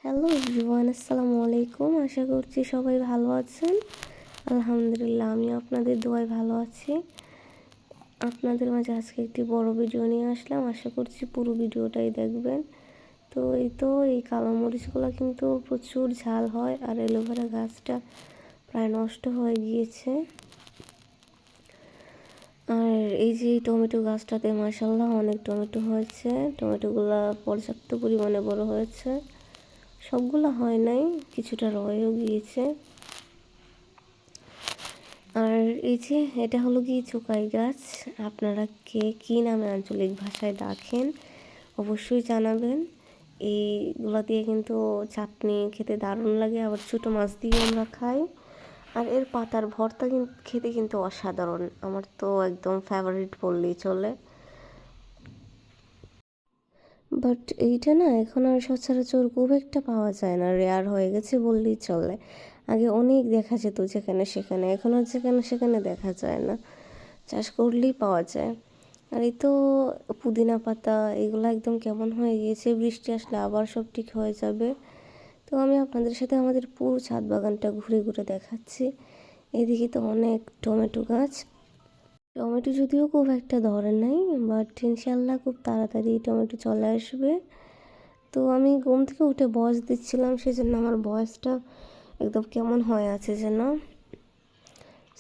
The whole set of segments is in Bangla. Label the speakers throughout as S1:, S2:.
S1: হ্যালো এভরিওয়ান, আসসালামু আলাইকুম। আশা করছি সবাই ভালো আছেন। আলহামদুলিল্লাহ, আমি আপনাদের দোয়ায় ভালো আছি। আপনাদের মাঝে আজকে একটি বড় ভিডিও নিয়ে আসলাম। আশা করছি পুরো ভিডিওটাই দেখবেন। এই কালো মরিচগুলো কিন্তু প্রচুর ঝাল হয়, আর অ্যালোভেরা গাছটা প্রায় নষ্ট হয়ে গিয়েছে। আর এই যে টমেটো গাছটাতে মাশাআল্লাহ অনেক টমেটো হয়েছে। টমেটোগুলো পর্যাপ্ত পরিমাণে বড় হয়েছে, সবগুলো হয় নাই, কিছুটা রয়েও গিয়েছে। আর এই যে এটা হলো কি চুকাই গাছ। আপনারা কে কী নামে আঞ্চলিক ভাষায় ডাকেন অবশ্যই জানাবেন। এইগুলো দিয়ে কিন্তু চাটনি খেতে দারুণ লাগে, আবার ছোটো মাছ দিয়েও আমরা খাই। আর এর পাতার ভর্তা খেতে কিন্তু অসাধারণ, আমার তো একদম ফেভারিট বললেই চলে। বাট এইটা না এখন আর সচরাচর খুব একটা পাওয়া যায় না, রেয়ার হয়ে গেছে বললেই চলে। আগে অনেক দেখা যেত যেখানে সেখানে, এখন আর যেখানে সেখানে দেখা যায় না, চাষ করলেই পাওয়া যায়। আর এই তো পুদিনা পাতা, এগুলো একদম কেমন হয়ে গিয়েছে, বৃষ্টি আসলে আবার সব ঠিক হয়ে যাবে। তো আমি আপনাদের সাথে আমাদের পুরো ছাদ বাগানটা ঘুরে ঘুরে দেখাচ্ছি। এদিকে তো অনেক টমেটো গাছ। টমেটো যদিও খুব একটা ধরে নাই, বাট ইনশাল্লাহ খুব তাড়াতাড়ি টমেটো চলে আসবে। তো আমি ঘুম থেকে উঠে ভয়েস দিচ্ছিলাম, সেজন্য আমার ভয়েসটা একদম কেমন হয়ে আছে যেন,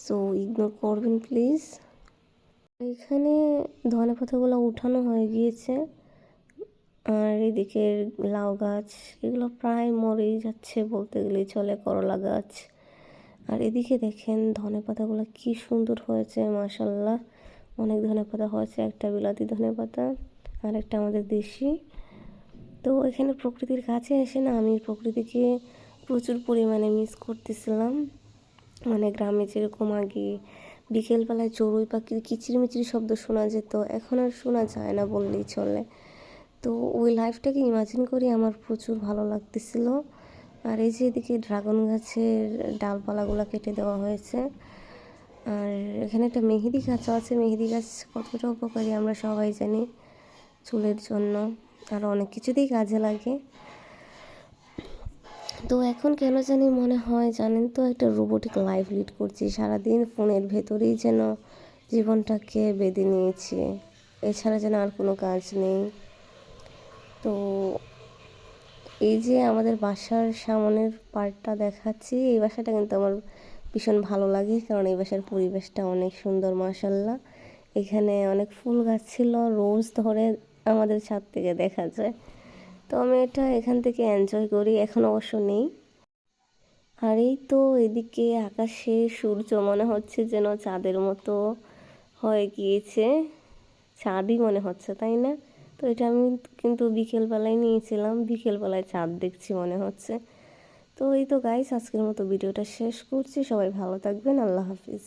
S1: সো ইগনোর করবেন প্লিজ। এখানে ধনে পাতাগুলো উঠানো হয়ে গিয়েছে, আর এদিকের লাউ গাছ এগুলো প্রায় মরেই যাচ্ছে বলতে গেলেই চলে, করলা গাছ। আর এদিকে দেখেন ধনে পাতাগুলো কি সুন্দর হয়েছে, মাশাল্লাহ অনেক ধনে পাতা হয়েছে। একটা বিলাতি ধনে পাতা আর একটা আমাদের দেশি। তো এখানে প্রকৃতির কাছে এসে না আমি প্রকৃতিকে প্রচুর পরিমাণে মিস করতেছিলাম। মানে গ্রামে যেরকম আগে বিকেলবেলায় চড়ুই পাখির কিচিরমিচির শব্দ শোনা যেত, এখন আর শোনা যায় না বললেই চলে। তো ওই লাইফটাকে ইমাজিন করে আমার প্রচুর ভালো লাগতেছিল। আর এই যে এদিকে ড্রাগন গাছের ডালপালাগুলো কেটে দেওয়া হয়েছে। আর এখানে একটা মেহেদি গাছও আছে। মেহেদি গাছ কতটা উপকারী আমরা সবাই জানি, চুলের জন্য আর অনেক কিছুতেই কাজে লাগে। তো এখন কেন জানি মনে হয় জানেন তো, একটা রোবোটিক লাইফ লিড করছি, সারাদিন ফোনের ভেতরেই যেন জীবনটাকে বেঁধে নিয়েছি, এছাড়া যেন আর কোনো কাজ নেই। তো এই যে আমাদের বাসার সামনের পার্কটা দেখাচ্ছি, এই বাসাটা কিন্তু আমার ভীষণ ভালো লাগে, কারণ এই বাসার পরিবেশটা অনেক সুন্দর মাশাল্লাহ। এখানে অনেক ফুল গাছ ছিল, রোজ ধরে আমাদের ছাদ থেকে দেখা যায়। তো আমি এটা এখান থেকে এনজয় করি, এখন অবশ্য নেই। আর এই তো এদিকে আকাশে সূর্য মনে হচ্ছে যেন চাঁদের মতো হয়ে গিয়েছে, চাঁদই মনে হচ্ছে তাই না? তো এটা আমি কিন্তু বিকেলবেলায় নিয়েছিলাম, বিকেলবেলায় চাঁদ দেখছি মনে হচ্ছে। তো এই তো গাইস, আজকের মতো ভিডিওটা শেষ করছি। সবাই ভালো থাকবেন, আল্লাহ হাফিজ।